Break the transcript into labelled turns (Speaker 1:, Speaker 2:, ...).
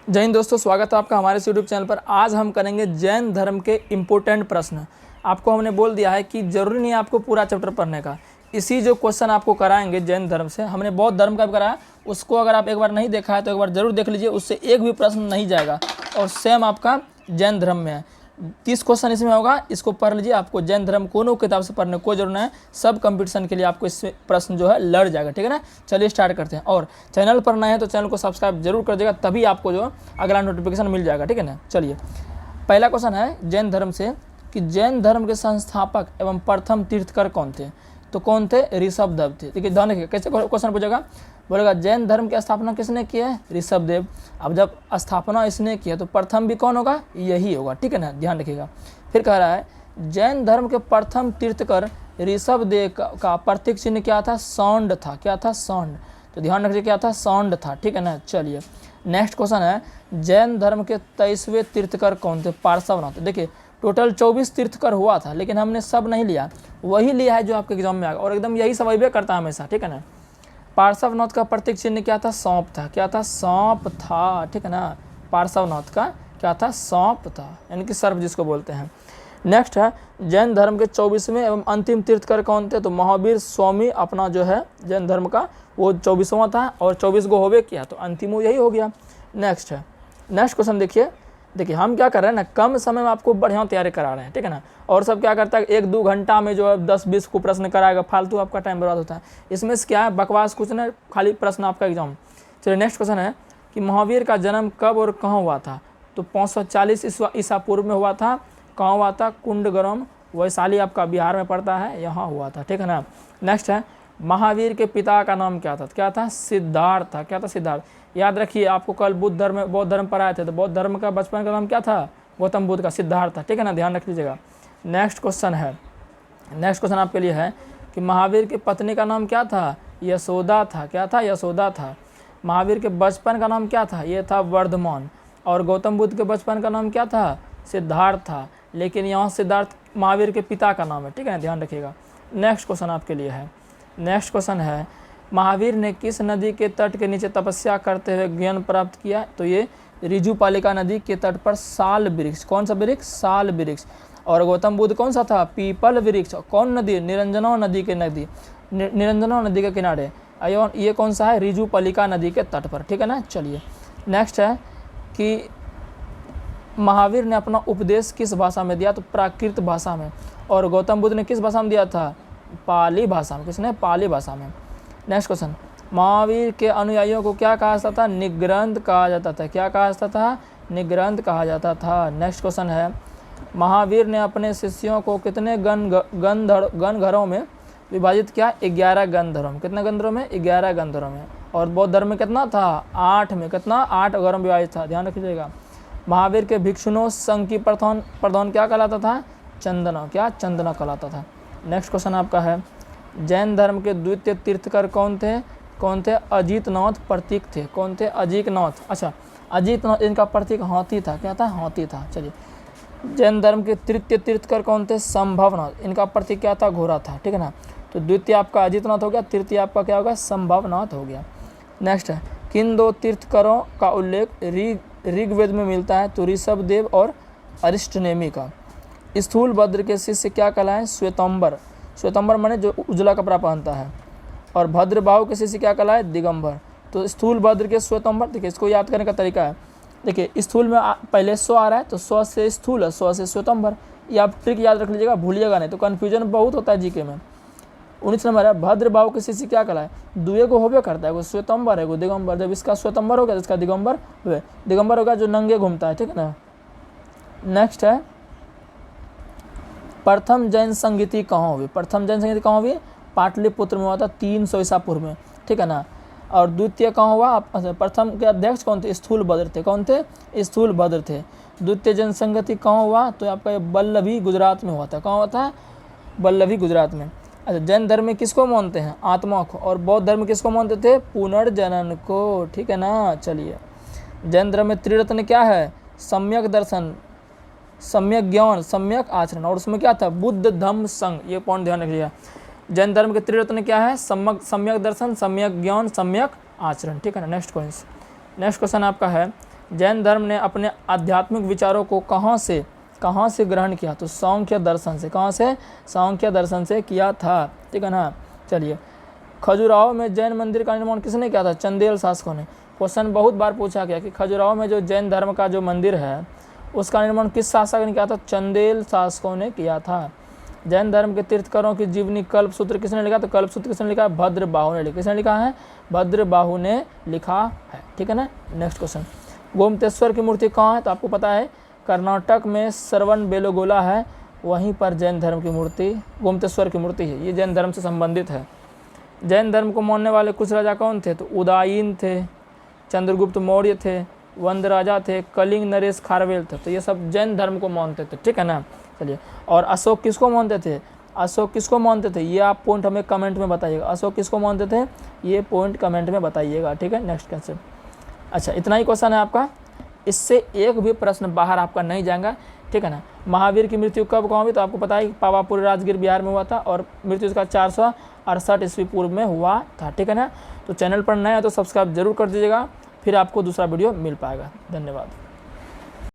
Speaker 1: जय हिंद दोस्तों, स्वागत है आपका हमारे यूट्यूब चैनल पर। आज हम करेंगे जैन धर्म के इम्पोर्टेंट प्रश्न। आपको हमने बोल दिया है कि जरूरी नहीं है आपको पूरा चैप्टर पढ़ने का, इसी जो क्वेश्चन आपको कराएंगे जैन धर्म से। हमने बौद्ध धर्म का भी कराया, उसको अगर आप एक बार नहीं देखा है तो एक बार जरूर देख लीजिए, उससे एक भी प्रश्न नहीं जाएगा। और सेम आपका जैन धर्म में है, 30 क्वेश्चन इसमें होगा, इसको पढ़ लीजिए। आपको जैन धर्म कोनो किताब से पढ़ने कोई जरूरत नहीं है, सब कंपटीशन के लिए आपको इससे प्रश्न जो है लड़ जाएगा, ठीक है ना। चलिए स्टार्ट करते हैं। और चैनल पर नए हैं तो चैनल को सब्सक्राइब जरूर कर देगा, तभी आपको जो अगला नोटिफिकेशन मिल जाएगा, ठीक है ना। चलिए पहला क्वेश्चन है जैन धर्म से कि जैन धर्म के संस्थापक एवं प्रथम तीर्थकर कौन थे। तो कौन थे? ऋषभदेव थे। देखिए ध्यान रखिए कैसे क्वेश्चन पूछेगा, बोलेगा जैन धर्म की स्थापना किसने की है? ऋषभदेव। अब जब स्थापना इसने की है तो प्रथम भी कौन होगा? यही होगा, ठीक है ना, ध्यान रखिएगा। फिर कह रहा है जैन धर्म के प्रथम तीर्थकर ऋषभदेव का प्रतीक चिन्ह क्या था? सौंड था। क्या था? सौंड। तो ध्यान रखिए क्या था? सौंड था, ठीक है ना। चलिए नेक्स्ट क्वेश्चन है जैन धर्म के 23वें तीर्थकर कौन थे? पार्श्वनाथ। देखिए टोटल 24 तीर्थकर हुआ था, लेकिन हमने सब नहीं लिया, वही लिया है जो आपके एग्जाम में आएगा, और एकदम यही सब अभी करता है हमेशा, ठीक है ना। पार्श्वनाथ का प्रतीक चिन्ह क्या था? सौंप था। क्या था? सौंप था, ठीक है ना। पार्श्वनाथ का क्या था? सौंप था, यानी कि सर्प जिसको बोलते हैं। नेक्स्ट है जैन धर्म के 24वें एवं अंतिम तीर्थकर कौन थे? तो महावीर स्वामी अपना जो है जैन धर्म का वो 24वां था, और 24 गो होवे किया तो अंतिम यही हो गया। नेक्स्ट है, नेक्स्ट क्वेश्चन देखिए हम क्या कर रहे हैं ना, कम समय में आपको बढ़िया तैयारी करा रहे हैं, ठीक है ना। और सब क्या करता है 1-2 घंटा में जो है 10-20 को प्रश्न कराएगा, फालतू आपका टाइम बर्बाद होता है। इसमें से क्या है, बकवास कुछ नहीं, खाली प्रश्न आपका एग्जाम। चलिए नेक्स्ट क्वेश्चन है कि महावीर का जन्म कब और कहाँ हुआ था? तो 540 ईसा पूर्व में हुआ था। कहाँ हुआ था? कुंडग्राम, वैशाली आपका बिहार में पड़ता है, यहाँ हुआ था, ठीक है ना। नेक्स्ट है महावीर के पिता का नाम क्या था? क्या था? सिद्धार्थ था। क्या था? सिद्धार्थ। याद रखिए आपको कल बौद्ध धर्म पढ़ाए थे, तो बौद्ध धर्म का बचपन का नाम क्या था? गौतम बुद्ध का, सिद्धार्थ था, ठीक है ना, ध्यान रख लीजिएगा। नेक्स्ट क्वेश्चन आपके लिए है कि महावीर की पत्नी का नाम क्या था? यशोदा था। क्या था? यशोदा था। महावीर के बचपन का नाम क्या था? ये था वर्धमान। और गौतम बुद्ध के बचपन का नाम क्या था? सिद्धार्थ था, लेकिन यहाँ सिद्धार्थ महावीर के पिता का नाम है, ठीक है ना, ध्यान रखिएगा। नेक्स्ट क्वेश्चन आपके लिए है, नेक्स्ट क्वेश्चन है महावीर ने किस नदी के तट के नीचे तपस्या करते हुए ज्ञान प्राप्त किया? तो ये ऋजुपालिका नदी के तट पर साल वृक्ष। कौन सा वृक्ष? साल वृक्ष। और गौतम बुद्ध कौन सा था? पीपल वृक्ष। कौन नदी? निरंजना नदी के किनारे। ये कौन सा है? ऋजुपालिका नदी के तट पर, ठीक है ना। चलिए नेक्स्ट है कि महावीर ने अपना उपदेश किस भाषा में दिया? तो प्राकृत भाषा में। और गौतम बुद्ध ने किस भाषा में दिया था? पाली भाषा में। किसने? पाली भाषा में। नेक्स्ट क्वेश्चन, महावीर के अनुयायियों को क्या कहा जाता था? निग्रंथ कहा जाता था। क्या कहा जाता था? निग्रंथ कहा जाता था। नेक्स्ट क्वेश्चन है महावीर ने अपने शिष्यों को कितने गण घरों में विभाजित किया? 11 गणधरों में। कितने गणधरों में? 11 गणधरों में। और बौद्ध धर्म में कितना था? 8 में। कितना? 8 घरों में विभाजित था, ध्यान रखिएगा। महावीर के भिक्षुणों संघ की प्रधान क्या कहलाता था? चंदना। क्या? चंदना कहलाता था। नेक्स्ट क्वेश्चन आपका है जैन धर्म के द्वितीय तीर्थकर कौन थे? अजीतनाथ प्रतीक थे। कौन थे? अजीतनाथ। अच्छा, अजीतनाथ, इनका प्रतीक हाथी था। क्या था? हाथी था। चलिए जैन धर्म के तृतीय तीर्थकर कौन थे? संभवनाथ। इनका प्रतीक क्या था? घोड़ा था, ठीक है ना। तो द्वितीय आपका अजीतनाथ हो गया, तृतीय आपका क्या होगा? संभवनाथ हो गया। नेक्स्ट है किन 2 तीर्थकरों का उल्लेख ऋग्वेद में मिलता है? तो ऋषभदेव और अरिष्टनेमी का। स्थूलभद्र के शिष्य क्या कहलाए? श्वेतंबर। श्वेतंबर माने जो उजला कपड़ा पहनता है। और भद्रबाहु के शिष्य क्या कहलाए? दिगंबर। तो स्थूलभद्र के श्वेतंबर, देखिए इसको याद करने का तरीका है, देखिए स्थूल में पहले स्व आ रहा है तो स्व से स्थूल है, स्व से श्वेतंबर। ये आप ट्रिक याद रख लीजिएगा, भूलिएगा नहीं तो कन्फ्यूजन बहुत होता है जीके में। 19 नंबर है भद्रबाहु के शिष्य क्या कहलाए? दुए को होबे करता है, वो श्वेतंबर है, वो दिगंबर। जब इसका श्वेतंबर हो गया तो इसका दिगंबर हुए। दिगंबर होगा जो नंगे घूमता है, ठीक है ना। नेक्स्ट है प्रथम जैन संगीति कहाँ हुई? प्रथम जैन संगीति कहाँ हुई? पाटलिपुत्र में हुआ था 300 ईसा पूर्व में, ठीक है ना। और द्वितीय कहाँ हुआ? प्रथम के अध्यक्ष कौन थे? स्थूलभद्र थे। कौन थे? स्थूलभद्र थे। द्वितीय जैन संगति कहाँ हुआ? तो आपका बल्लभी गुजरात में हुआ था। कहाँ हुआ था? बल्लभी गुजरात में। अच्छा, जैन धर्म में किसको मानते हैं? आत्मा को। और बौद्ध धर्म में किसको मानते थे? पुनर्जनन को, ठीक है ना। चलिए जैन धर्म में त्रिरत्न क्या है? सम्यक दर्शन, सम्यक ज्ञान, सम्यक आचरण। और उसमें क्या था? बुद्ध धम्म संघ। ये पॉइंट ध्यान रखिएगा। जैन धर्म के त्रिरत्न क्या है? सम्यक दर्शन, सम्यक ज्ञान, सम्यक आचरण, ठीक है ना। नेक्स्ट क्वेश्चन आपका है जैन धर्म ने अपने आध्यात्मिक विचारों को कहाँ से ग्रहण किया? तो सांख्य दर्शन से। कहाँ से? सांख्य दर्शन से किया था, ठीक है ना। चलिए, खजुराहो में जैन मंदिर का निर्माण किसने किया था? चंदेल शासकों ने। क्वेश्चन बहुत बार पूछा गया कि खजुराहो में जो जैन धर्म का जो मंदिर है उसका निर्माण किस शासक ने किया था? चंदेल शासकों ने किया था। जैन धर्म के तीर्थकरों की जीवनी कल्पसूत्र किसने लिखा? तो कल्पसूत्र किसने लिखा है? भद्रबाहु ने लिखा। किसने लिखा है? भद्रबाहु ने लिखा है, ठीक है ना। नेक्स्ट क्वेश्चन, गोमतेश्वर की मूर्ति कहाँ है? तो आपको पता है कर्नाटक में श्रवण बेलोगोला है, वहीं पर जैन धर्म की मूर्ति, गोमतेश्वर की मूर्ति है, ये जैन धर्म से संबंधित है। जैन धर्म को मानने वाले कुछ राजा कौन थे? तो उदायीन थे, चंद्रगुप्त मौर्य थे, वंद राजा थे, कलिंग नरेश खारवेल थे। तो ये सब जैन धर्म को मानते थे, ठीक है ना। चलिए, और अशोक किसको मानते थे? अशोक किसको मानते थे? ये आप पॉइंट हमें कमेंट में बताइएगा। अशोक किसको मानते थे? ये पॉइंट कमेंट में बताइएगा, ठीक है। Next question. अच्छा, इतना ही क्वेश्चन है आपका, इससे एक भी प्रश्न बाहर आपका नहीं जाएगा, ठीक है ना। महावीर की मृत्यु कब हुई? तो आपको पता है पावापुरी राजगीर बिहार में हुआ था और मृत्यु इसका 468 ईस्वी पूर्व में हुआ था, ठीक है ना। तो चैनल पर नया है तो सब्सक्राइब जरूर कर दीजिएगा, फिर आपको दूसरा वीडियो मिल पाएगा। धन्यवाद।